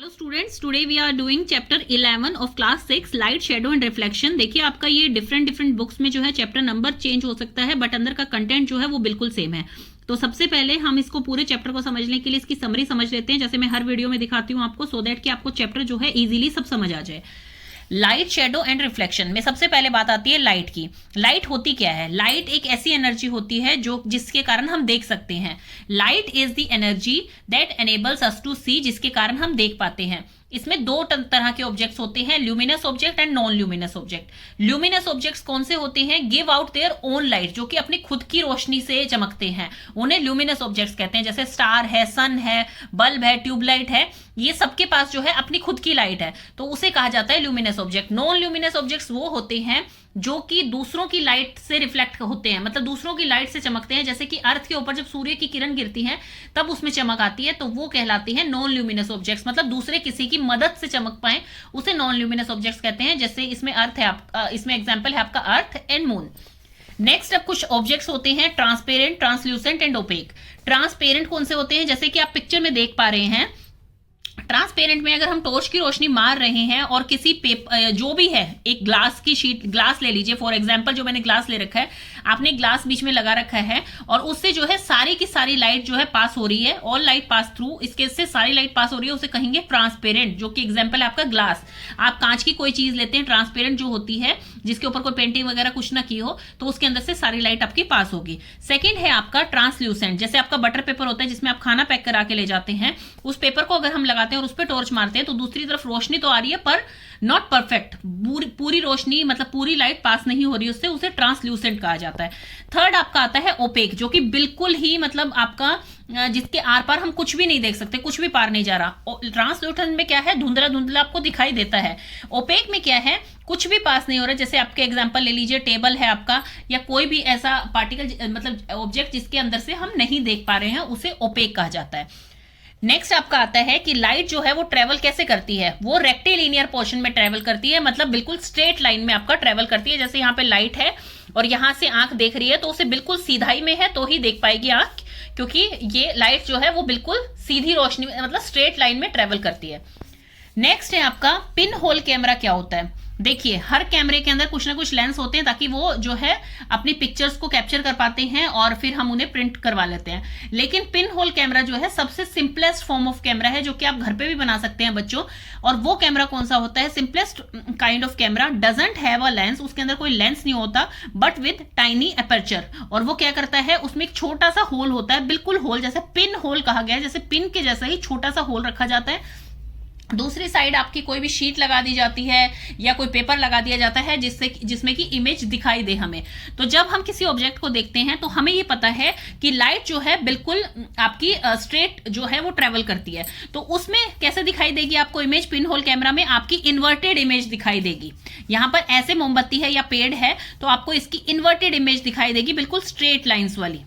Students, today we are doing chapter 11 of class 6 light shadow and reflection. देखिए आपका ये different books में जो है चैप्टर नंबर चेंज हो सकता है बट अंदर का कंटेंट जो है वो बिल्कुल सेम है। तो सबसे पहले हम इसको पूरे चैप्टर को समझने के लिए इसकी समरी समझ लेते हैं, जैसे मैं हर वीडियो में दिखाती हूँ आपको, सो दैट कि आपको चैप्टर जो है इजीली सब समझ आ जाए। लाइट शेडो एंड रिफ्लेक्शन में सबसे पहले बात आती है लाइट की। लाइट होती क्या है? लाइट एक ऐसी एनर्जी होती है जो जिसके कारण हम देख सकते हैं। Light is the energy that enables us to see, जिसके कारण हम देख पाते हैं। इसमें दो तरह के ऑब्जेक्ट्स होते हैं, luminous object and non luminous object. Luminous objects कौन से होते हैं? Give out their own light, जो कि अपनी खुद की रोशनी से चमकते हैं, उन्हें ल्यूमिनस ऑब्जेक्ट्स कहते हैं। जैसे स्टार है, सन है, बल्ब है, ट्यूबलाइट है, ये सबके पास जो है अपनी खुद की लाइट है, तो उसे कहा जाता है luminous object. Non luminous objects वो होते हैं जो कि दूसरों की लाइट से रिफ्लेक्ट होते हैं, मतलब दूसरों की लाइट से चमकते हैं। जैसे कि अर्थ के ऊपर जब सूर्य की किरण गिरती है तब उसमें चमक आती है, तो वो कहलाती है नॉन ल्यूमिनस ऑब्जेक्ट्स। मतलब दूसरे किसी की मदद से चमक पाए उसे नॉन ल्यूमिनस ऑब्जेक्ट्स कहते हैं। जैसे इसमें अर्थ है, इसमें एग्जाम्पल है आपका अर्थ एंड मून। नेक्स्ट अब कुछ ऑब्जेक्ट्स होते हैं transparent, translucent and opaque. Transparent कौन से होते हैं? जैसे कि आप पिक्चर में देख पा रहे हैं, ट्रांसपेरेंट में अगर हम टॉर्च की रोशनी मार रहे हैं और किसी पेपर जो भी है, एक ग्लास की शीट, ग्लास ले लीजिए फॉर एग्जांपल, जो मैंने ग्लास ले रखा है, आपने ग्लास बीच में लगा रखा है और उससे जो है सारी की सारी लाइट जो है पास हो रही है, ऑल लाइट पास थ्रू, इसके से सारी लाइट पास हो रही है, उसे कहेंगे ट्रांसपेरेंट, जो कि एग्जांपल है आपका ग्लास। आप कांच की कोई चीज लेते हैं ट्रांसपेरेंट जो होती है, जिसके ऊपर कोई पेंटिंग वगैरह कुछ ना की हो, तो उसके अंदर से सारी लाइट आपकी पास होगी। सेकेंड है आपका ट्रांसल्यूसेंट। जैसे आपका बटर पेपर होता है जिसमें आप खाना पैक करा के ले जाते हैं, उस पेपर को अगर हम लगाते हैं और उस पर टॉर्च मारते हैं तो दूसरी तरफ रोशनी तो आ रही है पर नॉट परफेक्ट, पूरी रोशनी मतलब पूरी लाइट पास नहीं हो रही उससे, उसे ट्रांसल्यूसेंट कहा जाता है। थर्ड आपका आता है ओपेक, जो कि बिल्कुल ही मतलब आपका जिसके आर पार हम कुछ भी नहीं देख सकते, कुछ भी पार नहीं जा रहा। ट्रांसल्यूसेंट में क्या है? धुंधला धुंधला आपको दिखाई देता है। ओपेक में क्या है? कुछ भी पास नहीं हो रहा। जैसे आपके एग्जांपल ले लीजिए, टेबल है आपका या कोई भी ऐसा पार्टिकल मतलब ऑब्जेक्ट जिसके अंदर से हम नहीं देख पा रहे हैं, उसे ओपेक कहा जाता है। नेक्स्ट आपका आता है कि लाइट जो है वो ट्रेवल कैसे करती है? वो रेक्टिलिनियर पोर्शन में ट्रेवल करती है, मतलब बिल्कुल स्ट्रेट लाइन में आपका ट्रेवल करती है। जैसे यहाँ पे लाइट है और यहां से आंख देख रही है तो उसे बिल्कुल सीधाई में है तो ही देख पाएगी आंख, क्योंकि ये लाइट जो है वो बिल्कुल सीधी रोशनी मतलब स्ट्रेट लाइन में ट्रेवल करती है। नेक्स्ट है आपका पिन होल कैमरा। क्या होता है? देखिए हर कैमरे के अंदर कुछ ना कुछ लेंस होते हैं ताकि वो जो है अपनी पिक्चर्स को कैप्चर कर पाते हैं और फिर हम उन्हें प्रिंट करवा लेते हैं। लेकिन पिन होल कैमरा जो है सबसे सिंपलेस्ट फॉर्म ऑफ कैमरा है, जो कि आप घर पे भी बना सकते हैं बच्चों। और वो कैमरा कौन सा होता है? Simplest kind of camera, doesn't have a lens, उसके अंदर कोई लेंस नहीं होता बट विद टाइनी अपर्चर। और वो क्या करता है? उसमें एक छोटा सा होल होता है, बिल्कुल होल, जैसे पिन होल कहा गया है, जैसे पिन के जैसा ही छोटा सा होल रखा जाता है। दूसरी साइड आपकी कोई भी शीट लगा दी जाती है या कोई पेपर लगा दिया जाता है जिसमें कि इमेज दिखाई दे हमें। तो जब हम किसी ऑब्जेक्ट को देखते हैं तो हमें ये पता है कि लाइट जो है बिल्कुल आपकी स्ट्रेट जो है वो ट्रेवल करती है। तो उसमें कैसे दिखाई देगी आपको इमेज? पिन होल कैमरा में आपकी इन्वर्टेड इमेज दिखाई देगी। यहां पर ऐसे मोमबत्ती है या पेड़ है तो आपको इसकी इन्वर्टेड इमेज दिखाई देगी, बिल्कुल स्ट्रेट लाइन्स वाली।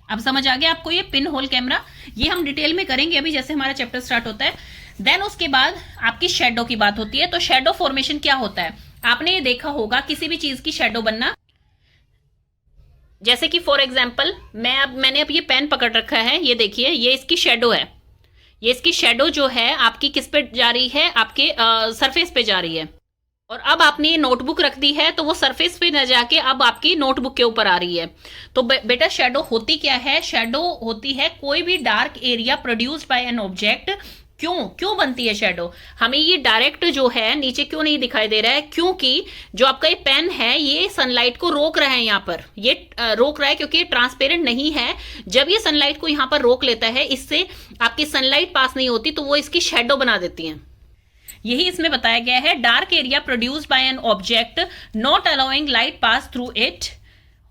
अब समझ आ गया आपको ये पिन होल कैमरा? ये हम डिटेल में करेंगे अभी जैसे हमारा चैप्टर स्टार्ट होता है। देन उसके बाद आपकी शेडो की बात होती है। तो शेडो फॉर्मेशन क्या होता है? आपने ये देखा होगा किसी भी चीज की शेडो बनना। जैसे कि फॉर एग्जांपल मैंने अब ये पेन पकड़ रखा है, ये देखिए ये इसकी शेडो है। ये इसकी शेडो जो है आपकी किस पे जा रही है? आपके सरफेस पे जा रही है। और अब आपने ये नोटबुक रख दी है तो वो सरफेस पे न जाके अब आपकी नोटबुक के ऊपर आ रही है। तो बेटा शेडो होती क्या है? शेडो होती है कोई भी dark area produced by an object. क्यों बनती है शेडो? हमें ये डायरेक्ट जो है नीचे क्यों नहीं दिखाई दे रहा है? क्योंकि जो आपका ये पेन है ये सनलाइट को रोक रहा है, यहाँ पर ये रोक रहा है क्योंकि ये ट्रांसपेरेंट नहीं है। जब ये सनलाइट को यहाँ पर रोक लेता है, इससे आपकी सनलाइट पास नहीं होती तो वो इसकी शेडो बना देती है। यही इसमें बताया गया है, dark area produced by an object not allowing light pass through it.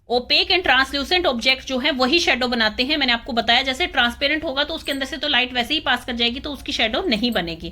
Opaque and translucent object जो है वही शेडो बनाते हैं। मैंने आपको बताया जैसे ट्रांसपेरेंट होगा तो उसके अंदर से तो लाइट वैसे ही पास कर जाएगी तो उसकी शेडो नहीं बनेगी।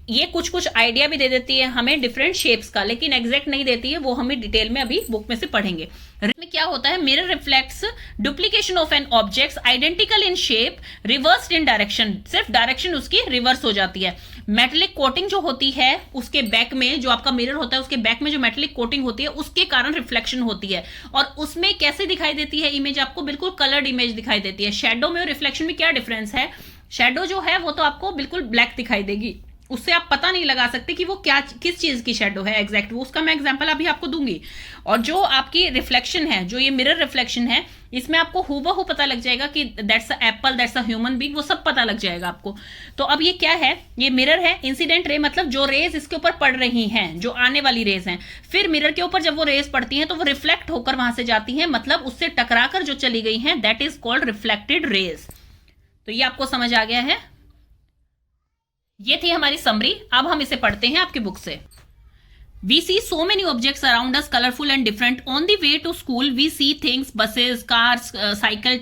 ये कुछ आइडिया भी दे देती है हमें डिफरेंट शेप्स का, लेकिन एग्जैक्ट नहीं देती है, वो हमें डिटेल में अभी बुक में से पढ़ेंगे। में क्या होता है? Mirror reflects duplication of an object identical in shape reversed in direction. सिर्फ डायरेक्शन उसकी रिवर्स हो जाती है। मेटेलिक कोटिंग जो होती है उसके बैक में, जो आपका मिरर होता है उसके बैक में जो मेटेलिक कोटिंग होती है उसके कारण रिफ्लेक्शन होती है। और उसमें कैसे दिखाई देती है इमेज? आपको बिल्कुल कलर्ड इमेज दिखाई देती है। शेडो में और रिफ्लेक्शन में क्या डिफरेंस है? शेडो जो है वो तो आपको बिल्कुल ब्लैक दिखाई देगी, उससे आप पता नहीं लगा सकते कि वो क्या किस चीज की शेडो है एग्जैक्ट, वो उसका मैं एग्जांपल अभी आपको दूंगी। और जो आपकी रिफ्लेक्शन है, जो ये मिरर रिफ्लेक्शन है, इसमें आपको हूबहू पता लग जाएगा कि that's a Apple, that's a human being, वो सब पता लग जाएगा आपको। तो अब ये क्या है, ये मिरर है। इंसिडेंट रे मतलब जो रेज इसके ऊपर पड़ रही हैं, जो आने वाली रेज हैं, फिर मिरर के ऊपर जब वो रेज पड़ती हैं तो वो रिफ्लेक्ट होकर वहां से जाती हैं, मतलब उससे टकराकर जो चली गई हैं, that is called reflected raise. तो ये आपको समझ आ गया है। ये थी हमारी समरी। अब हम इसे पढ़ते हैं आपकी बुक से। We see so many objects around us, colorful and different. On the way to school, we see things, buses, cars, cycle,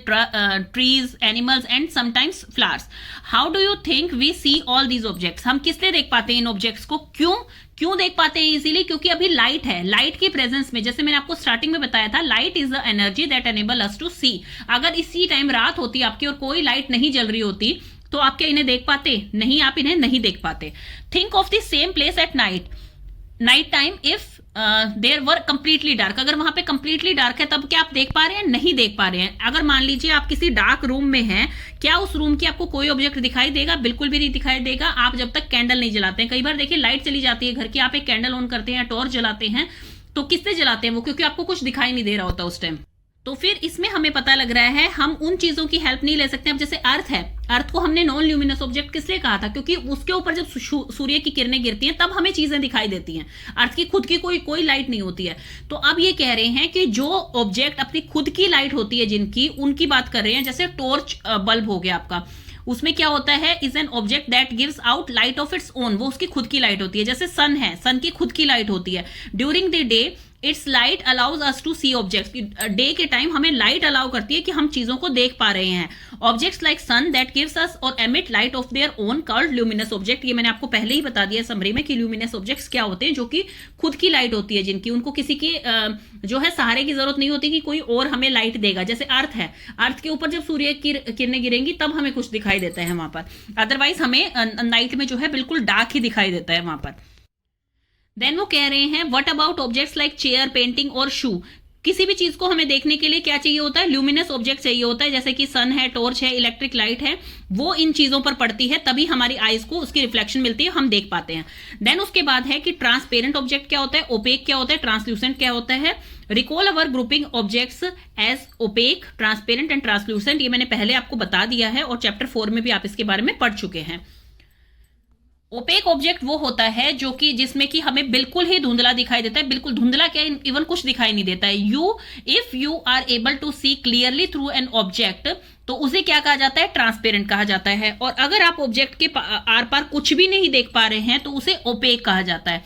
trees, animals, and sometimes flowers. How do you think we see all these objects? हम किस लिए देख पाते हैं इन objects को? क्यों देख पाते हैं इजीली? क्योंकि अभी लाइट है। लाइट की प्रेजेंस में, जैसे मैंने आपको स्टार्टिंग में बताया था, light is the energy that enable us to see. अगर इसी टाइम रात होती आपकी और कोई लाइट नहीं जल रही होती तो आप क्या इन्हें देख पाते? नहीं, आप इन्हें नहीं देख पाते। Think of the same place at night time if there were completely dark. अगर वहां पे कंप्लीटली डार्क है तब क्या आप देख पा रहे हैं? नहीं देख पा रहे हैं। अगर मान लीजिए आप किसी डार्क रूम में हैं, क्या उस रूम की आपको कोई ऑब्जेक्ट दिखाई देगा? बिल्कुल भी नहीं दिखाई देगा, आप जब तक कैंडल नहीं जलाते हैं। कई बार देखिए लाइट चली जाती है घर की, आप एक कैंडल ऑन करते हैं, टॉर्च जलाते हैं, तो किससे जलाते हैं वो? क्योंकि आपको कुछ दिखाई नहीं दे रहा होता उस टाइम। तो फिर इसमें हमें पता लग रहा है हम उन चीजों की हेल्प नहीं ले सकते। अब जैसे अर्थ है, अर्थ को हमने नॉन ल्यूमिनस ऑब्जेक्ट किस लिए कहा था? क्योंकि उसके ऊपर जब सूर्य की किरणें गिरती हैं तब हमें चीजें दिखाई देती हैं। अर्थ की खुद की कोई लाइट नहीं होती है। तो अब ये कह रहे हैं कि जो ऑब्जेक्ट अपनी खुद की लाइट होती है जिनकी, उनकी बात कर रहे हैं। जैसे टॉर्च बल्ब हो गया आपका, उसमें क्या होता है? Is an object that gives out light of its own, वो उसकी खुद की लाइट होती है। जैसे सन है, सन की खुद की लाइट होती है। During the day it's light allows us to see objects, day के टाइम हमें लाइट अलाउ करती है कि हम चीजों को देख पा रहे हैं। Objects like sun that gives us or emit light of their own called luminous object. ये मैंने आपको पहले ही बता दिया समरी में कि ल्यूमिनस ऑब्जेक्ट्स क्या होते हैं, जो कि खुद की लाइट होती है, जिनकी उनको किसी की जो है सहारे की जरूरत नहीं होती कि कोई और हमें लाइट देगा। जैसे अर्थ है, अर्थ के ऊपर जब सूर्य की किरणें गिरेंगी तब हमें कुछ दिखाई देता है वहां पर, अदरवाइज हमें नाइट में जो है बिल्कुल डार्क ही दिखाई देता है वहां पर। देन वो कह रहे हैं what about objects like chair, painting और शू। किसी भी चीज को हमें देखने के लिए क्या चाहिए होता है? ल्यूमिनस ऑब्जेक्ट चाहिए होता है। जैसे कि सन है, टॉर्च है, इलेक्ट्रिक लाइट है, वो इन चीजों पर पड़ती है तभी हमारी आईज को उसकी रिफ्लेक्शन मिलती है, हम देख पाते हैं। देन उसके बाद है कि ट्रांसपेरेंट ऑब्जेक्ट क्या होता है, ओपेक क्या होता है, ट्रांसल्यूसेंट क्या होता है। Recall our grouping objects as opaque, transparent and translucent. ये मैंने पहले आपको बता दिया है और चैप्टर 4 में भी आप इसके बारे में पढ़ चुके हैं। ओपेक ऑब्जेक्ट वो होता है जो कि जिसमें कि हमें बिल्कुल ही धुंधला दिखाई देता है, बिल्कुल धुंधला क्या, इवन कुछ दिखाई नहीं देता है। If you are able to see clearly through an object, तो उसे क्या कहा जाता है? ट्रांसपेरेंट कहा जाता है। और अगर आप ऑब्जेक्ट के आर पार कुछ भी नहीं देख पा रहे हैं तो उसे ओपेक कहा जाता है।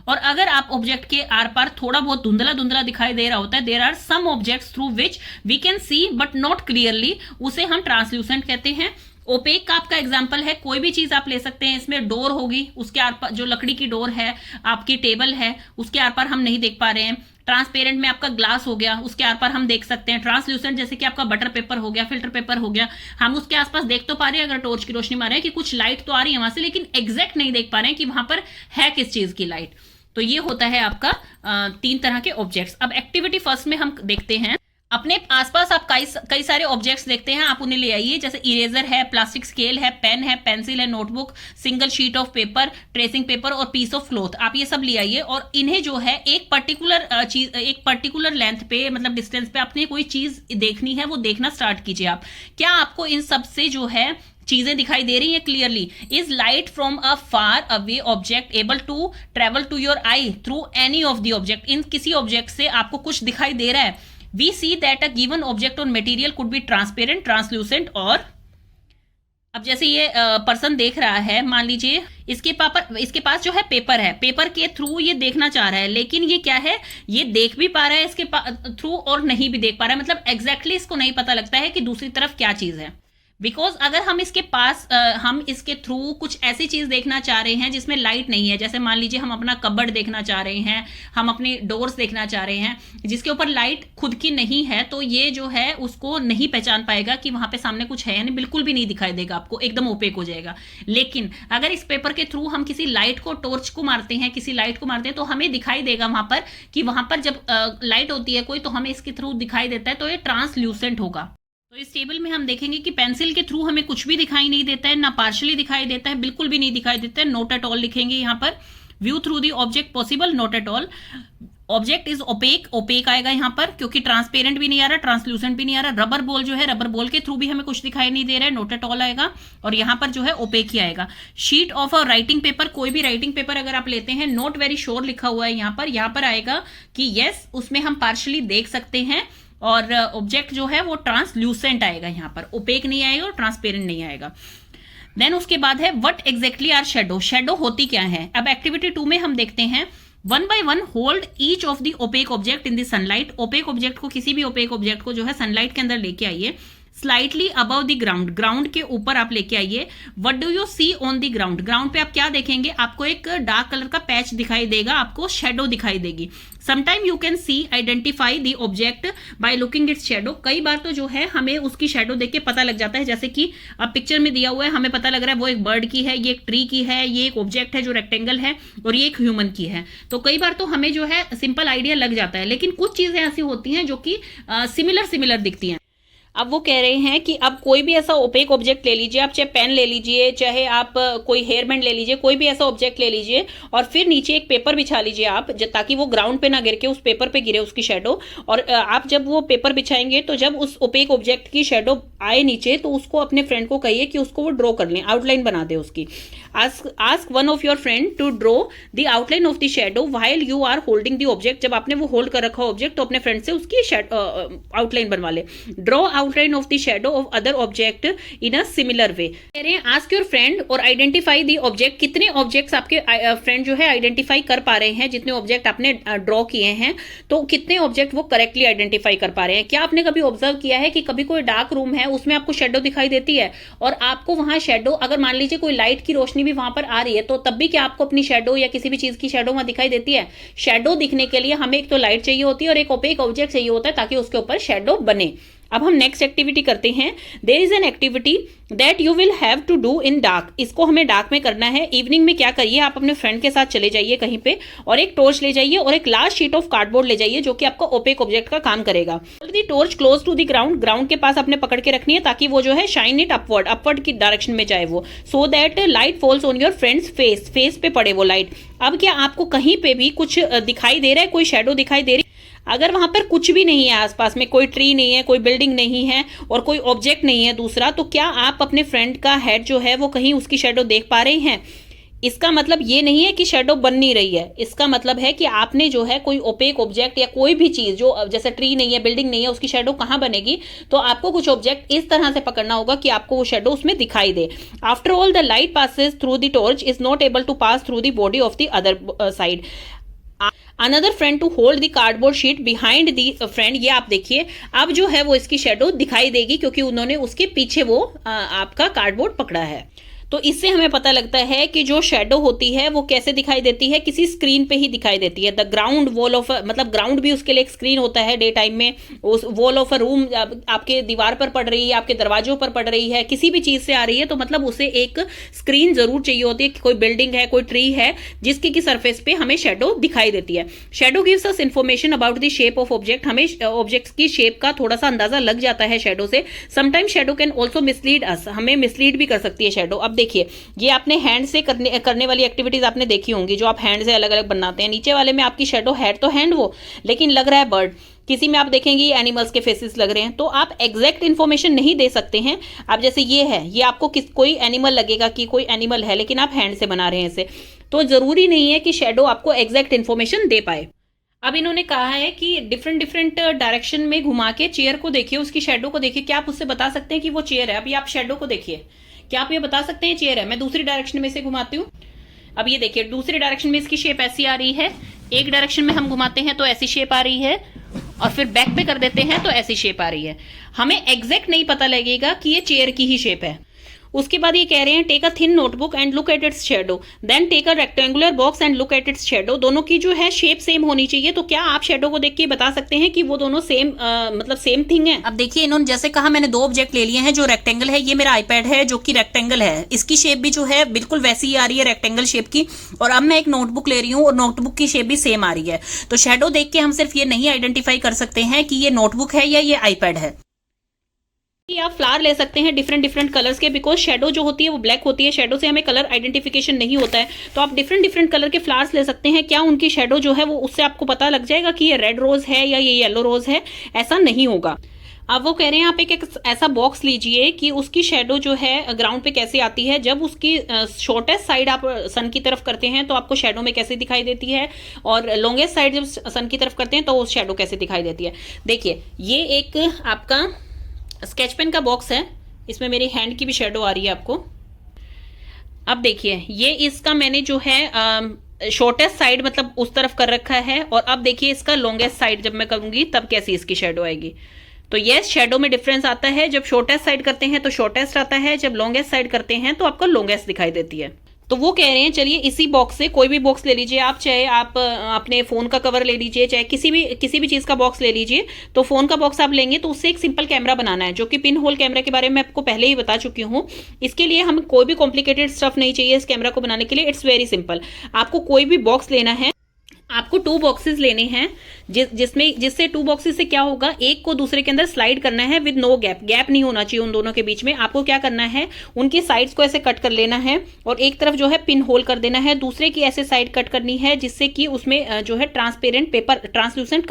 और अगर आप ऑब्जेक्ट के आर पार थोड़ा बहुत धुंधला धुंधला दिखाई दे रहा होता है, there are some objects through which we can see but not clearly, उसे हम ट्रांसल्यूसेंट कहते हैं। ओपेक का आपका एग्जाम्पल है, कोई भी चीज आप ले सकते हैं, इसमें डोर होगी, उसके आर पार जो लकड़ी की डोर है, आपकी टेबल है, उसके आर पार हम नहीं देख पा रहे हैं। ट्रांसपेरेंट में आपका ग्लास हो गया, उसके आर पार हम देख सकते हैं। ट्रांसल्यूसेंट जैसे कि आपका बटर पेपर हो गया, फिल्टर पेपर हो गया, हम उसके आसपास देख तो पा रहे हैं अगर टॉर्च की रोशनी मार रहे हैं कि कुछ लाइट तो आ रही है वहां से, लेकिन एग्जैक्ट नहीं देख पा रहे हैं कि वहां पर है किस चीज की लाइट। तो ये होता है आपका 3 तरह के ऑब्जेक्ट्स। अब एक्टिविटी फर्स्ट में हम देखते हैं, अपने आसपास आप कई सारे ऑब्जेक्ट्स देखते हैं, आप उन्हें ले आइए। जैसे इरेजर है, प्लास्टिक स्केल है, पेन है, पेंसिल है, notebook, single sheet of paper, tracing paper और पीस ऑफ क्लॉथ, आप ये सब ले आइए। और इन्हें जो है एक पर्टिकुलर लेंथ पे, मतलब डिस्टेंस पे आपने कोई चीज देखनी है, वो देखना स्टार्ट कीजिए आप। क्या आपको इन सब से जो है चीजें दिखाई दे रही हैं clearly? Is light from a far away object able to travel to your eye through any of the object? इन किसी ऑब्जेक्ट से आपको कुछ दिखाई दे रहा है? We see that a given object or material could be transparent, translucent और अब जैसे ये पर्सन देख रहा है, मान लीजिए इसके पास जो है पेपर है, पेपर के थ्रू ये देखना चाह रहा है, लेकिन ये क्या है, ये देख भी पा रहा है इसके थ्रू और नहीं भी देख पा रहा है, मतलब एग्जैक्टली इसको नहीं पता लगता है कि दूसरी तरफ क्या चीज है। बिकॉज अगर हम इसके पास हम इसके थ्रू कुछ ऐसी चीज देखना चाह रहे हैं जिसमें लाइट नहीं है, जैसे मान लीजिए हम अपना कबर्ड देखना चाह रहे हैं, हम अपनी डोर्स देखना चाह रहे हैं जिसके ऊपर लाइट खुद की नहीं है, तो ये जो है उसको नहीं पहचान पाएगा कि वहां पे सामने कुछ है, यानी बिल्कुल भी नहीं दिखाई देगा आपको, एकदम ओपेक हो जाएगा। लेकिन अगर इस पेपर के थ्रू हम किसी लाइट को, टॉर्च को मारते हैं, किसी लाइट को मारते हैं, तो हमें दिखाई देगा वहां पर कि वहां पर जब लाइट होती है कोई, तो हमें इसके थ्रू दिखाई देता है, तो ये ट्रांसल्यूसेंट होगा। तो इस टेबल में हम देखेंगे कि पेंसिल के थ्रू हमें कुछ भी दिखाई नहीं देता है, ना पार्शियली दिखाई देता है, बिल्कुल भी नहीं दिखाई देता है, नॉट एट ऑल लिखेंगे यहाँ पर। View through the object possible, not at all. Object is opaque, opaque आएगा यहाँ पर, क्योंकि ट्रांसपेरेंट भी नहीं आ रहा, ट्रांसल्यूसेंट भी नहीं आ रहा। रबर बॉल जो है, रबर बॉल के थ्रू भी हमें कुछ दिखाई नहीं दे रहा है, नॉट एट ऑल आएगा। और यहाँ पर जो है ओपेक ही आएगा। Sheet of a writing paper, कोई भी राइटिंग पेपर अगर आप लेते हैं, नॉट वेरी श्योर लिखा हुआ है यहाँ पर आएगा कि यस, उसमें हम पार्शियली देख सकते हैं। और ऑब्जेक्ट जो है वो ट्रांसल्यूसेंट आएगा यहाँ पर, ओपेक नहीं आएगा और ट्रांसपेरेंट नहीं आएगा। देन उसके बाद है what exactly are shadow, shadow होती क्या है। अब एक्टिविटी 2 में हम देखते हैं, 1 by 1 hold each of the opaque object in the sunlight. Opaque object को, किसी भी ओपेक ऑब्जेक्ट को जो है सनलाइट के अंदर लेके आइए, slightly above the ground, ground के ऊपर आप लेके आइए। What do you see on the ground, ground पे आप क्या देखेंगे, आपको एक डार्क कलर का पैच दिखाई देगा, आपको शेडो दिखाई देगी। Sometime you can see identify the object by looking its shadow, कई बार तो जो है हमें उसकी शेडो देख के पता लग जाता है, जैसे कि अब पिक्चर में दिया हुआ है, हमें पता लग रहा है वो एक बर्ड की है, ये एक ट्री की है, ये एक ऑब्जेक्ट है जो रेक्टेंगल है, और ये एक ह्यूमन की है। तो कई बार तो हमें जो है सिंपल आइडिया लग जाता है, लेकिन कुछ चीजें ऐसी होती हैं जो कि सिमिलर दिखती हैं। अब वो कह रहे हैं कि अब कोई भी ऐसा ओपेक ऑब्जेक्ट ले लीजिए आप, चाहे पेन ले लीजिए, चाहे आप कोई हेयर बैंड ले लीजिए, कोई भी ऐसा ऑब्जेक्ट ले लीजिए, और फिर नीचे एक पेपर बिछा लीजिए आप, ताकि वो ग्राउंड पे ना गिर के उस पेपर पे गिरे उसकी शेडो। और आप जब वो पेपर बिछाएंगे तो जब उस ओपेक ऑब्जेक्ट की शेडो आए नीचे, तो उसको अपने फ्रेंड को कहिए कि उसको वो ड्रॉ कर लें, आउटलाइन बना दे उसकी। Ask one of your friend to draw the outline of the shadow while you are holding the object, जब आपने वो होल्ड कर रखा ऑब्जेक्ट तो अपने फ्रेंड से उसकी आउटलाइन बनवा ले। Draw outline of the shadow of other object in a similar way. कह रहे हैं आस्क योर फ्रेंड और आइडेंटिफाई द ऑब्जेक्ट, कितने ऑब्जेक्ट्स आपके फ्रेंड जो है आइडेंटिफाई कर पा रहे हैं, जितने ऑब्जेक्ट आपने ड्रॉ किए हैं, तो कितने ऑब्जेक्ट वो करेक्टली आइडेंटिफाई कर पा रहे हैं। क्या आपने कभी ऑब्जर्व किया है कि कभी कोई डार्क रूम है, उसमें आपको शेडो दिखाई देती है, और आपको वहां शेडो, अगर मान लीजिए कोई लाइट की रोशनी भी वहां पर आ रही है, तो तब भी क्या आपको अपनी शेडो या किसी भी चीज की शेडो वहां दिखाई देती है। शेडो दिखने के लिए हमें एक तो लाइट चाहिए होती है और एक ओपेक ऑब्जेक्ट चाहिए होता है, ताकि उसके ऊपर शेडो बने। अब हम नेक्स्ट एक्टिविटी करते हैं। There is an activity that you will have to do in dark, इसको हमें डार्क में करना है। इवनिंग में क्या करिए, आप अपने फ्रेंड के साथ चले जाइए कहीं पे, और एक टॉर्च ले जाइए और एक लार्ज शीट ऑफ कार्डबोर्ड ले जाइए, जो कि आपका ओपेक ऑब्जेक्ट का काम करेगा। Hold the torch close to the ground, ground के पास आपने पकड़ के रखनी है, ताकि वो जो है शाइन इट अपवर्ड की डायरेक्शन में जाए वो, so that light falls on your friends face पे पड़े वो लाइट। अब क्या आपको कहीं पे भी कुछ दिखाई दे रहा है, कोई शेडो दिखाई दे रही है? अगर वहां पर कुछ भी नहीं है, आसपास में कोई ट्री नहीं है, कोई बिल्डिंग नहीं है, और कोई ऑब्जेक्ट नहीं है दूसरा, तो क्या आप अपने फ्रेंड का हेड जो है वो कहीं उसकी शेडो देख पा रहे हैं? इसका मतलब ये नहीं है कि शेडो बन नहीं रही है, इसका मतलब है कि आपने जो है कोई ओपेक ऑब्जेक्ट या कोई भी चीज जो जैसे ट्री नहीं है, बिल्डिंग नहीं है, उसकी शेडो कहां बनेगी? तो आपको कुछ ऑब्जेक्ट इस तरह से पकड़ना होगा कि आपको वो शेडो उसमें दिखाई दे। After all the light passes through the torch is not able to pass through the body of the other side. Another friend to hold the cardboard sheet behind the friend, ये आप देखिए, अब जो है वो इसकी शेडो दिखाई देगी, क्योंकि उन्होंने उसके पीछे वो आपका कार्डबोर्ड पकड़ा है। तो इससे हमें पता लगता है कि जो शेडो होती है वो कैसे दिखाई देती है, किसी स्क्रीन पे ही दिखाई देती है। द ग्राउंड वॉल ऑफ, मतलब ग्राउंड भी उसके लिए एक स्क्रीन होता है डे टाइम में। उस वॉल ऑफ अ रूम आपके दीवार पर पड़ रही है, आपके दरवाजों पर पड़ रही है, किसी भी चीज से आ रही है, तो मतलब उसे एक स्क्रीन जरूर चाहिए होती है कि कोई बिल्डिंग है, कोई ट्री है, जिसकी की सरफेस पे हमें शेडो दिखाई देती है। Shadow gives us information about the shape of object, हमें ऑब्जेक्ट्स की शेप का थोड़ा सा अंदाजा लग जाता है शेडो से। Sometime shadow can also mislead us, हमें मिसलीड भी कर सकती है शेडो। अब देखिए, ये आपने हैंड से करने वाली एक्टिविटीज आपने देखी होंगी, जो आप हैंड से अलग अलग बनाते हैं। नीचे वाले में आपकी शेडो है तो हैंड वो, लेकिन लग रहा है बर्ड। किसी में आप देखेंगे एनिमल्स के फेसेस लग रहे हैं, तो आप एग्जैक्ट इन्फॉर्मेशन नहीं दे सकते हैं। आप जैसे ये है, ये आपको कोई एनिमल लगेगा कि कोई एनिमल है, लेकिन आप हैंड से बना रहे हैं इसे, तो जरूरी नहीं है कि शेडो आपको एग्जैक्ट इन्फॉर्मेशन दे पाए। अब इन्होंने कहा है कि डिफरेंट डायरेक्शन में घुमा के चेयर को देखिए, उसकी शेडो को देखिए। क्या आप उससे बता सकते हैं कि वो चेयर है? अभी आप शेडो को देखिए, क्या आप ये बता सकते हैं चेयर है? मैं दूसरी डायरेक्शन में से घुमाती हूँ। अब ये देखिए, दूसरी डायरेक्शन में इसकी शेप ऐसी आ रही है, एक डायरेक्शन में हम घुमाते हैं तो ऐसी शेप आ रही है, और फिर बैक पे कर देते हैं तो ऐसी शेप आ रही है। हमें एग्जैक्ट नहीं पता लगेगा कि ये चेयर की ही शेप है। उसके बाद ये कह रहे हैं take a thin notebook and look at its shadow, then take a rectangular box and look at its shadow. दोनों की जो है शेप सेम होनी चाहिए। तो क्या आप शेडो को देख के बता सकते हैं कि वो दोनों सेम मतलब सेम थिंग है? अब देखिए, इन्होंने जैसे कहा, मैंने दो ऑब्जेक्ट ले लिए हैं। जो रेक्टेंगल है, ये मेरा आईपैड है जो कि रेक्टेंगल है, इसकी शेप भी जो है बिल्कुल वैसी ही आ रही है रेक्टेंगल शेप की। और अब मैं एक नोटबुक ले रही हूँ और नोटबुक की शेप भी सेम आ रही है। तो शेडो देख के हम सिर्फ ये नहीं आइडेंटिफाई कर सकते हैं कि ये नोटबुक है या ये आईपैड है। कि आप फ्लावर ले सकते हैं डिफरेंट डिफरेंट कलर्स के, बिकॉज शेडो जो होती है वो ब्लैक होती है, शेडो से हमें कलर आइडेंटिफिकेशन नहीं होता है, तो आप डिफरेंट डिफरेंट कलर के फ्लावर्स ले सकते हैं। क्या उनकी शेडो जो है वो उससे आपको पता लग जाएगा कि ये रेड रोज है या ये येलो रोज है? ऐसा नहीं होगा। अब वो कह रहे हैं आप एक ऐसा बॉक्स लीजिए कि उसकी शेडो जो है ग्राउंड पे कैसे आती है, जब उसकी शॉर्टेस्ट साइड आप सन की तरफ करते हैं तो आपको शेडो में कैसे दिखाई देती है, और लॉन्गेस्ट साइड जब सन की तरफ करते हैं तो वो शेडो कैसे दिखाई देती है। देखिए ये एक आपका स्केच पेन का बॉक्स है, इसमें मेरी हैंड की भी शेडो आ रही है आपको। अब देखिए ये इसका मैंने जो है शॉर्टेस्ट साइड मतलब उस तरफ कर रखा है, और अब देखिए इसका लॉन्गेस्ट साइड जब मैं करूंगी तब कैसी इसकी शेडो आएगी। तो यस, शेडो में डिफरेंस आता है, जब शॉर्टेस्ट साइड करते हैं तो शॉर्टेस्ट आता है, जब लॉन्गेस्ट साइड करते हैं तो आपको लॉन्गेस्ट दिखाई देती है। तो वो कह रहे हैं चलिए इसी बॉक्स से कोई भी बॉक्स ले लीजिए आप, चाहे आप अपने फोन का कवर ले लीजिए, चाहे किसी भी चीज का बॉक्स ले लीजिए। तो फोन का बॉक्स आप लेंगे तो उससे एक सिंपल कैमरा बनाना है, जो कि पिन होल कैमरा के बारे में आपको पहले ही बता चुकी हूँ। इसके लिए हमें कोई भी कॉम्प्लिकेटेड स्टफ नहीं चाहिए इस कैमरा को बनाने के लिए, इट्स वेरी सिंपल। आपको कोई भी बॉक्स लेना है, आपको 2 बॉक्सेस लेने हैं, जिससे 2 बॉक्सेस से क्या होगा, एक को दूसरे के अंदर स्लाइड करना है विद नो गैप, गैप नहीं होना चाहिए उन दोनों के बीच में। आपको क्या करना है, उनकी साइड्स को ऐसे कट कर लेना है और एक तरफ जो है पिन होल कर देना है, दूसरे की ऐसे साइड कट करनी है, जिससे कि उसमें जो है ट्रांसपेरेंट पेपर, ट्रांसलूसेंट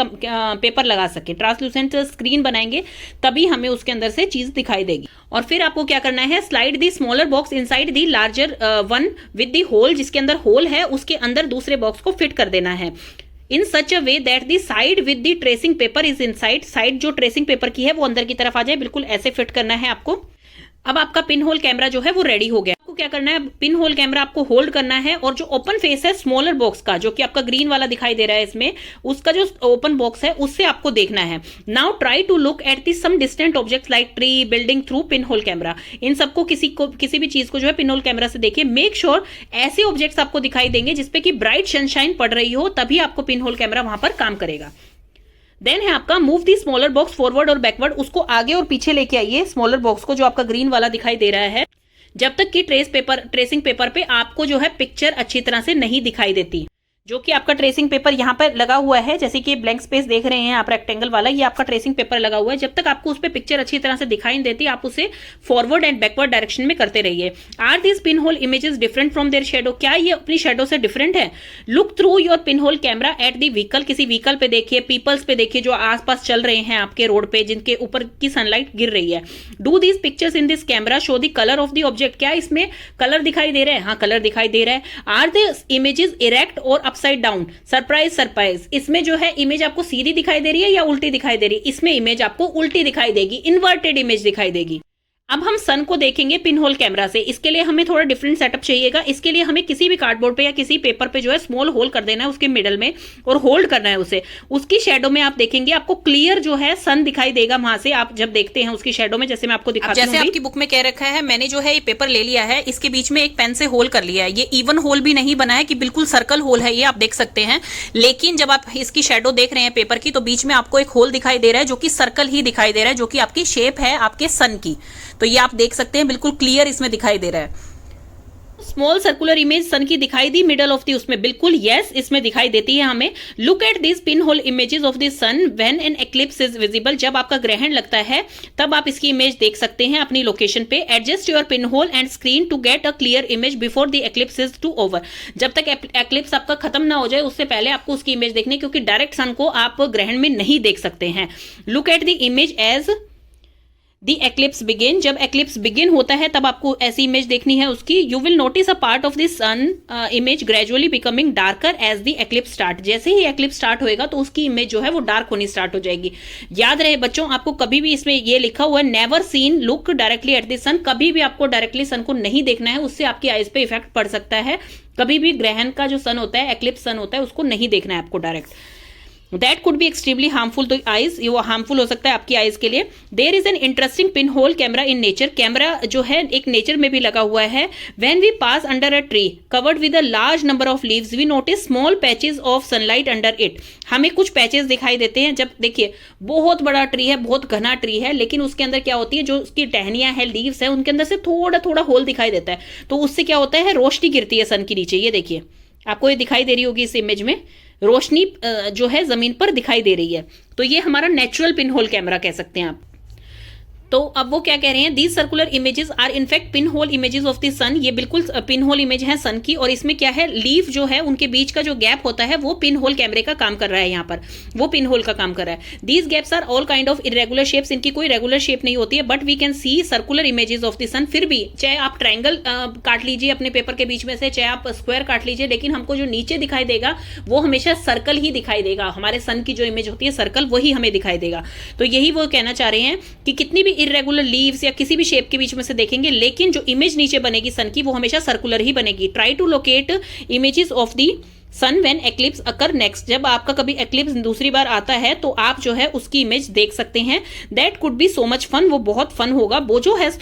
पेपर लगा सके, ट्रांसलूसेंट स्क्रीन बनाएंगे, तभी हमें उसके अंदर से चीज दिखाई देगी। और फिर आपको क्या करना है, slide the smaller box inside the larger one with the hole, जिसके अंदर होल है उसके अंदर दूसरे बॉक्स को फिट कर देना है in such a way that the side with the tracing paper is inside, side जो ट्रेसिंग पेपर की है वो अंदर की तरफ आ जाए, बिल्कुल ऐसे फिट करना है आपको। अब आपका पिन होल कैमरा जो है वो रेडी हो गया। आपको क्या करना है, पिन होल कैमरा आपको होल्ड करना है, और जो ओपन फेस है स्मॉलर बॉक्स का, जो कि आपका ग्रीन वाला दिखाई दे रहा है इसमें, उसका जो ओपन बॉक्स है उससे आपको देखना है। Now try to look at the some distant objects like tree, building through pin hole camera. इन सबको किसी भी चीज को जो है पिन होल कैमरा से देखिए। मेक श्योर ऐसे ऑब्जेक्ट्स आपको दिखाई देंगे जिसपे कि ब्राइट सनशाइन पड़ रही हो, तभी आपको पिन होल कैमरा वहां पर काम करेगा। देन है आपका मूव दी स्मॉलर बॉक्स फॉरवर्ड और बैकवर्ड, उसको आगे और पीछे लेके आइए स्मॉलर बॉक्स को, जो आपका ग्रीन वाला दिखाई दे रहा है, जब तक कि ट्रेसिंग पेपर पे आपको जो है पिक्चर अच्छी तरह से नहीं दिखाई देती। जो कि आपका ट्रेसिंग पेपर यहाँ पर लगा हुआ है, जैसे कि ब्लैंक स्पेस देख रहे हैं आप रेक्टेंगल वाला, ये आपका ट्रेसिंग पेपर लगा हुआ है। जब तक आपको उस पर पिक्चर अच्छी तरह से दिखाई नहीं देती, आप उसे फॉरवर्ड एंड बैकवर्ड डायरेक्शन में करते रहिए। Are this pin hole images different from their shadow, क्या ये अपनी शेडो से डिफरेंट है? Look through your pin hole camera at the vehicle, किसी व्हीकल पे देखिए, पीपल्स पे देखिए जो आसपास चल रहे हैं आपके रोड पे, जिनके ऊपर की सनलाइट गिर रही है। Do these pictures in this camera show the colour of the object, क्या इसमें कलर दिखाई दे रहा है? हाँ, कलर दिखाई दे रहा है। आर द इमेजेस इरेक्ट और अपसाइड डाउन, सरप्राइज, इसमें जो है इमेज आपको सीधी दिखाई दे रही है या उल्टी दिखाई दे रही है? इसमें इमेज आपको उल्टी दिखाई देगी, इन्वर्टेड इमेज दिखाई देगी। अब हम सन को देखेंगे पिन होल कैमरा से। इसके लिए हमें थोड़ा डिफरेंट सेटअप चाहिएगा। इसके लिए हमें किसी भी कार्डबोर्ड पे या किसी पेपर पे जो है स्मॉल होल कर देना है उसके मिडल में, और होल्ड करना है उसे। उसकी शेडो में आप देखेंगे आपको क्लियर जो है सन दिखाई देगा वहां से, आप जब देखते हैं उसकी शेडो में, जैसे मैं आपको दिखाती हूं। जैसे आपकी बुक में कह रखा है, मैंने जो है ये पेपर ले लिया है, इसके बीच में एक पेन से होल कर लिया है। ये इवन होल भी नहीं बना है कि बिल्कुल सर्कल होल है, ये आप देख सकते हैं। लेकिन जब आप इसकी शेडो देख रहे हैं पेपर की, तो बीच में आपको एक होल दिखाई दे रहा है जो कि सर्कल ही दिखाई दे रहा है, जो कि आपकी शेप है आपके सन की। तो ये आप देख सकते हैं बिल्कुल क्लियर इसमें दिखाई दे रहा है। स्मॉल सर्कुलर इमेज सन की दिखाई दी मिडल ऑफ दी, उसमें बिल्कुल यस इसमें दिखाई देती है हमें। Look at this pin hole images of the sun when an eclipse is visible, जब आपका ग्रहण लगता है तब आप इसकी इमेज देख सकते हैं अपनी लोकेशन पे। Adjust your pin hole and screen to get a clear image before the eclipse is to over, जब तक एक्लिप्स आपका खत्म ना हो जाए उससे पहले आपको उसकी इमेज देखनी, क्योंकि डायरेक्ट सन को आप ग्रहण में नहीं देख सकते हैं। Look at the image as the eclipse begin, जब एक्लिप्स बिगिन होता है तब आपको ऐसी इमेज देखनी है उसकी। You will notice a part of this sun image gradually becoming darker as the eclipse start, जैसे ही एक्लिप्स स्टार्ट होएगा तो उसकी इमेज जो है वो डार्क होनी स्टार्ट हो जाएगी। याद रहे बच्चों, आपको कभी भी इसमें ये लिखा हुआ है never seen look directly at the sun, कभी भी आपको डायरेक्टली सन को नहीं देखना है, उससे आपकी आईज पे इफेक्ट पड़ सकता है। कभी भी ग्रहण का जो सन होता है, एक्लिप्स सन होता है, उसको नहीं देखना है आपको direct. That could be extremely harmful two eyes, ये वो हार्मफुल हो सकता है आपकी आईज के लिए। There is an interesting pin hole camera in nature, camera जो है एक नेचर में भी लगा हुआ है। When we pass under a tree covered with a large number of leaves we notice small patches of sunlight under it, हमें कुछ पैचेस दिखाई देते हैं। जब देखिए बहुत बड़ा ट्री है, बहुत घना ट्री है, लेकिन उसके अंदर क्या होती है, जो उसकी टहनियां है, लीव्स है, उनके अंदर से थोड़ा थोड़ा होल दिखाई देता है। तो उससे क्या होता है, रोशनी गिरती है सन के नीचे। ये देखिए आपको ये दिखाई दे रही होगी इस इमेज में, रोशनी जो है जमीन पर दिखाई दे रही है। तो ये हमारा नेचुरल पिन होल कैमरा कह सकते हैं आप। तो अब वो क्या कह रहे हैं, these circular images are in fact pin hole images of the sun, ये बिल्कुल पिन होल इमेज है सन की, और इसमें क्या है, लीफ जो है उनके बीच का जो गैप होता है वो पिन होल कैमरे का काम कर रहा है, यहाँ पर वो पिन होल का काम कर रहा है। These gaps are all kind of irregular shapes, इनकी कोई रेगुलर शेप नहीं होती है, but we can see circular images of the sun. फिर भी चाहे आप ट्रायंगल काट लीजिए अपने पेपर के बीच में से, चाहे आप स्क्वायर काट लीजिए, लेकिन हमको जो नीचे दिखाई देगा वो हमेशा सर्कल ही दिखाई देगा। हमारे सन की जो इमेज होती है सर्कल, वही हमें दिखाई देगा। तो यही वो कहना चाह रहे हैं कि कितनी भी इरेगुलर लीव्स या किसी भी शेप के बीच में से देखेंगे, लेकिन जो इमेज नीचे बनेगी सन की वो हमेशा सर्कुलर ही बनेगी। Try to locate images of the sun when eclipse occur next, जब आपका कभी एक्लिप्स दूसरी बार आता है तो आप जो है उसकी इमेज देख सकते हैं। That could be so much fun, वो बहुत फन होगा। Boojho has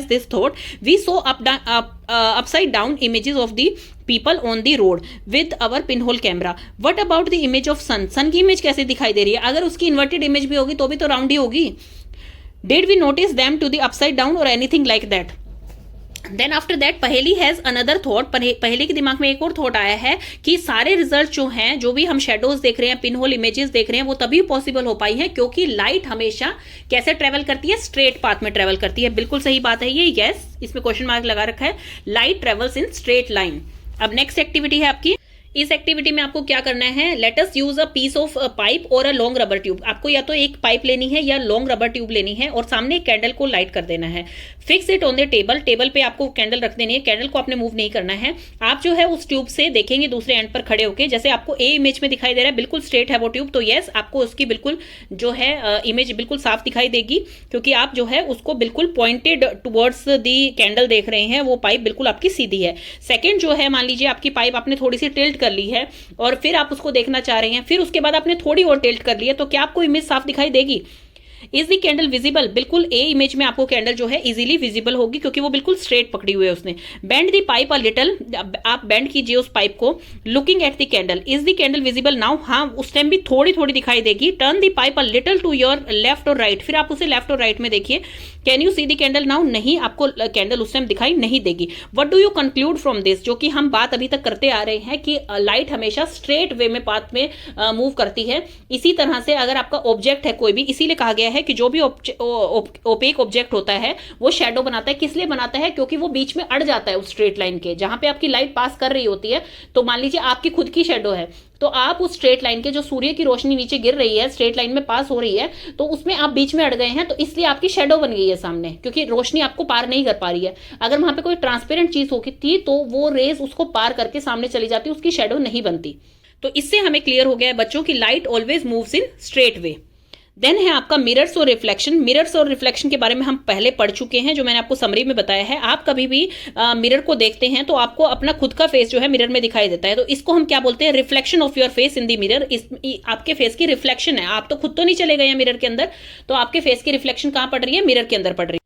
this thought we saw upside down images of the people on the road with our pinhole camera. What about the image of sun, sun की image कैसे दिखाई दे रही है? अगर उसकी इन्वर्टेड इमेज भी होगी तो भी तो राउंड ही होगी। Did we notice them to the upside down or anything like that? Then after that Paheli has another thought, Paheli के दिमाग में एक और थॉट आया है कि सारे रिजल्ट जो हैं, जो भी हम शेडोज देख रहे हैं, पिन होल इमेजेस देख रहे हैं, वो तभी पॉसिबल हो पाई है क्योंकि लाइट हमेशा कैसे ट्रेवल करती है, स्ट्रेट पाथ में ट्रेवल करती है। बिल्कुल सही बात है ये, यस, इसमें क्वेश्चन मार्क लगा रखा है, light travels in straight line. अब नेक्स्ट एक्टिविटी है आपकी, इस एक्टिविटी में आपको क्या करना है, let us use a piece of pipe और अ लॉन्ग रबर ट्यूब। आपको या तो एक पाइप लेनी है या लॉन्ग रबर ट्यूब लेनी है और सामने एक कैंडल को लाइट कर देना है। Fix it on the table, table पे आपको कैंडल रख देनी है, कैंडल को आपने मूव नहीं करना है। आप जो है उस ट्यूब से देखेंगे दूसरे एंड पर खड़े होके, जैसे आपको ए इमेज में दिखाई दे रहा है, बिल्कुल स्ट्रेट है वो ट्यूब, तो यस आपको उसकी बिल्कुल जो है इमेज बिल्कुल साफ दिखाई देगी क्योंकि आप जो है उसको बिल्कुल पॉइंटेड टुवर्ड्स दी कैंडल देख रहे हैं, वो पाइप बिल्कुल आपकी सीधी है। सेकेंड जो है, मान लीजिए आपकी पाइप आपने थोड़ी सी टिल्ट कर ली है और फिर आप उसको देखना चाह रहे हैं, फिर उसके बाद आपने थोड़ी और टिल्ट कर ली है, तो क्या आपको इमेज साफ दिखाई देगी? इज द कैंडल विजिबल, बिल्कुल ए इमेज में आपको कैंडल जो है इजीली विजिबल होगी क्योंकि वो बिल्कुल स्ट्रेट पकड़ी हुई है उसने। Bend the pipe a little, आप बेंड कीजिए उस पाइप को, looking at the candle, is the candle visible now, हाँ उस टाइम भी थोड़ी थोड़ी दिखाई देगी। Turn the pipe a little to your left और राइट, फिर आप उसे लेफ्ट और राइट में देखिए। Can you see the candle now, नहीं आपको कैंडल उस टाइम दिखाई नहीं देगी। What do you conclude from this, जो कि हम बात अभी तक करते आ रहे हैं कि लाइट हमेशा स्ट्रेट वे में पाथ में मूव करती है। इसी तरह से अगर आपका ऑब्जेक्ट है कोई भी, इसीलिए कहा गया है कि जो भी ओपेक ऑब्जेक्ट होता है वो शैडो बनाता है। किस लिए बनाता है? क्योंकि वो बीच में अड़ जाता है उस स्ट्रेट लाइन के, जहां पे आपकी लाइट पास कर रही होती है। तो मान लीजिए आपकी खुद की शैडो है, तो आप उस स्ट्रेट लाइन के, जो सूर्य की रोशनी नीचे गिर रही है, स्ट्रेट लाइन में पास हो रही है, तो उसमें आप बीच में अड़ गए हैं, तो इसलिए आपकी शैडो बन गई है सामने, क्योंकि रोशनी आपको पार नहीं कर पा रही है। अगर वहां पे कोई ट्रांसपेरेंट चीज होती थी तो वो रेज उसको पार करके सामने चली जाती, उसकी शैडो नहीं बनती। तो इससे हमें क्लियर हो गया है बच्चों की light always moves in straight way. Then है आपका मिरर्स और रिफ्लेक्शन। मिरर्स और रिफ्लेक्शन के बारे में हम पहले पढ़ चुके हैं, जो मैंने आपको समरी में बताया है। आप कभी भी मिरर को देखते हैं तो आपको अपना खुद का फेस जो है मिरर में दिखाई देता है, तो इसको हम क्या बोलते हैं? Reflection of your face in the mirror. इस आपके फेस की रिफ्लेक्शन है, आप तो खुद तो नहीं चले गए हैं मिरर के अंदर, तो आपके फेस की रिफ्लेक्शन कहां पड़ रही है? मिरर के अंदर पड़ रही है।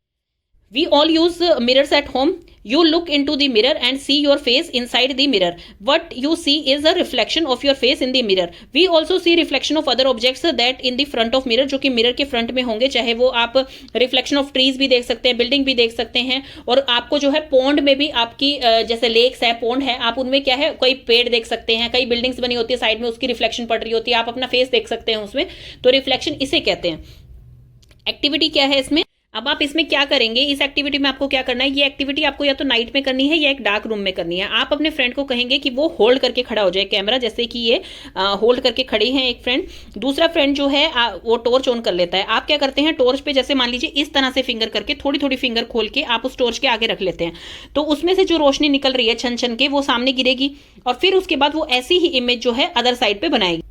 We all use mirrors at home. You look into the mirror and see your face inside the mirror. What you see is a reflection of your face in the mirror. We also see reflection of other objects that in the front of mirror, जो कि mirror के front में होंगे, चाहे वो आप reflection of trees भी देख सकते हैं, बिल्डिंग भी देख सकते हैं, और आपको जो है पॉन्ड में भी आपकी जैसे लेक्स है, पॉन्ड है, आप उनमें क्या है, कई पेड़ देख सकते हैं, कई बिल्डिंग्स बनी होती है साइड में, उसकी रिफ्लेक्शन पड़ रही होती है, आप अपना फेस देख सकते हैं उसमें, तो रिफ्लेक्शन इसे कहते हैं। एक्टिविटी क्या है इसमें? अब आप इसमें क्या करेंगे, इस एक्टिविटी में आपको क्या करना है, ये एक्टिविटी आपको या तो नाइट में करनी है या एक डार्क रूम में करनी है। आप अपने फ्रेंड को कहेंगे कि वो होल्ड करके खड़ा हो जाए कैमरा, जैसे कि ये होल्ड करके खड़ी है एक फ्रेंड, दूसरा फ्रेंड जो है वो टॉर्च ऑन कर लेता है। आप क्या करते हैं, टॉर्च पे जैसे मान लीजिए इस तरह से फिंगर करके थोड़ी थोड़ी फिंगर खोल के आप उस टॉर्च के आगे रख लेते हैं, तो उसमें से जो रोशनी निकल रही है छन छन के, वो सामने गिरेगी और फिर उसके बाद वो ऐसी ही इमेज जो है अदर साइड पे बनाएगी।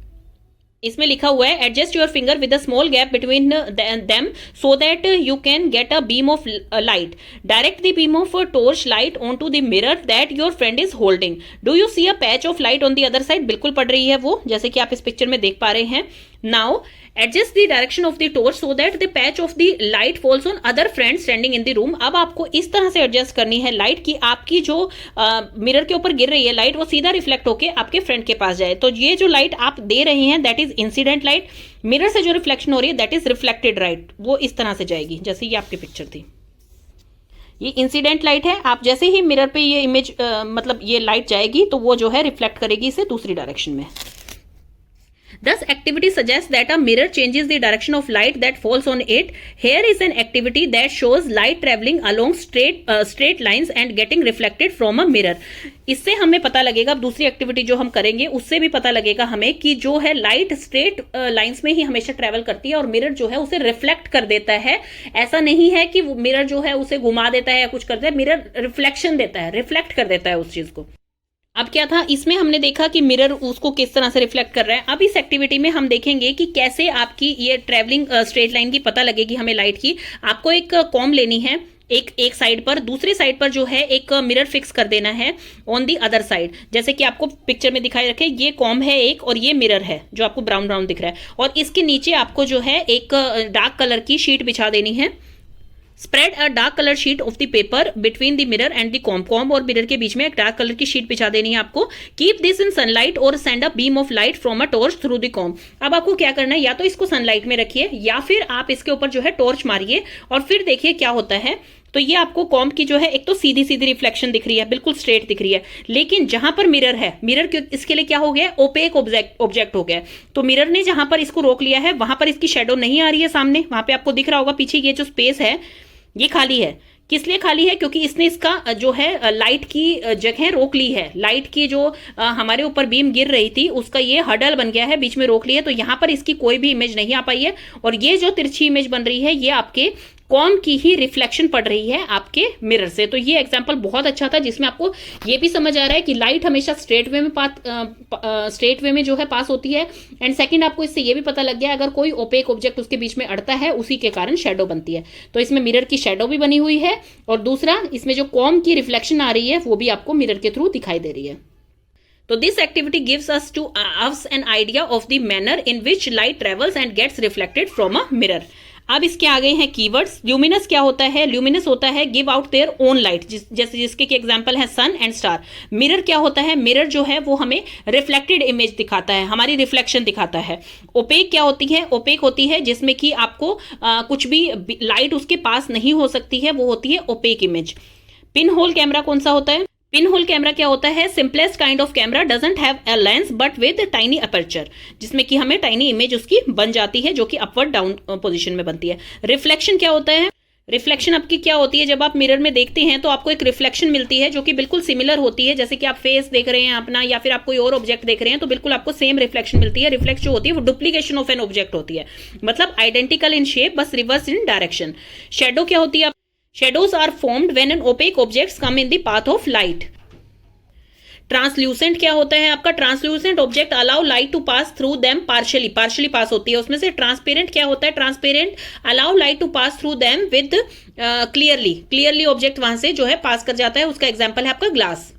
इसमें लिखा हुआ है adjust your finger with a small gap between them so that you can get a beam of light. Direct the beam of torch light on to the mirror that your friend is holding. Do you see a patch of light on the other side? बिल्कुल पड़ रही है वो, जैसे कि आप इस picture में देख पा रहे हैं। Now adjust the direction of the torch so that the patch of the light falls on other friend standing in the room. अब आपको इस तरह से एडजस्ट करनी है लाइट की, आपकी जो मिरर के ऊपर गिर रही है लाइट, वो सीधा रिफ्लेक्ट होके आपके फ्रेंड के पास जाए। तो ये जो लाइट आप दे रहे हैं that is incident light, mirror से जो रिफ्लेक्शन हो रही है दैट इज रिफ्लेक्टेड लाइट, वो इस तरह से जाएगी जैसे ये आपकी पिक्चर थी। ये इंसिडेंट लाइट है, आप जैसे ही मिरर पे ये इमेज मतलब ये लाइट जाएगी तो वो जो है रिफ्लेक्ट करेगी इसे दूसरी डायरेक्शन में। Thus, activity suggests that a mirror changes the direction of light that falls on it. Here is an activity that shows light traveling along straight lines and getting reflected from a mirror. इससे हमें पता लगेगा, अब दूसरी activity जो हम करेंगे उससे भी पता लगेगा हमें कि जो है लाइट स्ट्रेट लाइंस में ही हमेशा ट्रेवल करती है और मिरर जो है उसे रिफ्लेक्ट कर देता है। ऐसा नहीं है कि मिरर जो है उसे घुमा देता है या कुछ करता है, मिरर रिफ्लेक्शन देता है, रिफ्लेक्ट कर देता है उस चीज को। अब क्या था, इसमें हमने देखा कि मिरर उसको किस तरह से रिफ्लेक्ट कर रहा है। अब इस एक्टिविटी में हम देखेंगे कि कैसे आपकी ये ट्रेवलिंग स्ट्रेट लाइन की पता लगेगी हमें लाइट की। आपको एक कॉम लेनी है एक साइड पर, दूसरी साइड पर जो है एक मिरर फिक्स कर देना है ऑन दी अदर साइड। जैसे कि आपको पिक्चर में दिखाई रखे, ये कॉम है एक और ये मिरर है जो आपको ब्राउन ब्राउन दिख रहा है, और इसके नीचे आपको जो है एक डार्क कलर की शीट बिछा देनी है। Spread a dark colour sheet of the paper between the mirror and the com और मिरर के बीच में एक डार्क कलर की शीट बिछा देनी है आपको। कीप दिस इन सनलाइट और send a beam of light from a torch through the com. अब आपको क्या करना है, या तो इसको सनलाइट में रखिए या फिर आप इसके ऊपर जो है टॉर्च मारिए और फिर देखिए क्या होता है। तो ये आपको कॉम की जो है एक तो सीधी सीधी रिफ्लेक्शन दिख रही है, बिल्कुल स्ट्रेट दिख रही है, लेकिन जहां पर मिरर है, मिरर इसके लिए क्या हो गया, ओपेक ऑब्जेक्ट हो गया। तो मिरर ने जहां पर इसको रोक लिया है वहां पर इसकी शेडो नहीं आ रही है सामने, वहां पे आपको दिख रहा होगा पीछे ये जो स्पेस है ये खाली है। किस लिए खाली है, क्योंकि इसने इसका जो है लाइट की जगह रोक ली है। लाइट की जो हमारे ऊपर बीम गिर रही थी उसका ये हडल बन गया है, बीच में रोक ली है, तो यहां पर इसकी कोई भी इमेज नहीं आ पाई है। और ये जो तिरछी इमेज बन रही है ये आपके कॉम की ही रिफ्लेक्शन पड़ रही है आपके मिरर से। तो ये एग्जांपल बहुत अच्छा था जिसमें आपको ये भी समझ आ रहा है कि लाइट हमेशा स्ट्रेट वे में जो है पास होती है। एंड सेकंड, आपको इससे ये भी पता लग गया अगर कोई ओपेक ऑब्जेक्ट उसके बीच में अड़ता है उसी के कारण शेडो बनती है। तो इसमें मिरर की शेडो भी बनी हुई है और दूसरा इसमें जो कॉम की रिफ्लेक्शन आ रही है वो भी आपको मिरर के थ्रू दिखाई दे रही है। तो this activity gives us an idea of the manner in which light travels and gets reflected from a mirror. अब इसके आगे हैं कीवर्ड्स। ल्यूमिनस क्या होता है, ल्यूमिनस होता है give out their own light, जैसे जिसके एग्जांपल है सन एंड स्टार। मिरर क्या होता है, मिरर जो है वो हमें रिफ्लेक्टेड इमेज दिखाता है, हमारी रिफ्लेक्शन दिखाता है। ओपेक क्या होती है, ओपेक होती है जिसमें कि आपको कुछ भी लाइट उसके पास नहीं हो सकती है, वो होती है opaque image. Pin hole camera कौन सा होता है, पिन होल कैमरा क्या होता है, simplest kind of camera, doesn't have a lens but with tiny aperture, जिसमें कि हमें टाइनी इमेज उसकी बन जाती है जो कि अपवर्ड डाउन पोजीशन में बनती है। रिफ्लेक्शन क्या होता है, रिफ्लेक्शन आपकी क्या होती है, जब आप मिरर में देखते हैं तो आपको एक रिफ्लेक्शन मिलती है जो कि बिल्कुल सिमिलर होती है, जैसे कि आप फेस देख रहे हैं अपना या फिर आप कोई और ऑब्जेक्ट देख रहे हैं तो बिल्कुल आपको सेम रिफ्लेक्शन मिलती है। रिफ्लेक्स जो होती है वो डुप्लीकेशन ऑफ एन ऑब्जेक्ट होती है, मतलब आइडेंटिकल इन शेप बस रिवर्स इन डायरेक्शन। शेडो क्या होती है, shadows are formed when an opaque objects come in the path of light. Translucent क्या होता है आपका, translucent object allow light to pass through them partially pass होती है उसमें से। ट्रांसपेरेंट क्या होता है, transparent allow light to pass through them with clearly object वहां से जो है पास कर जाता है, उसका एग्जांपल है आपका ग्लास।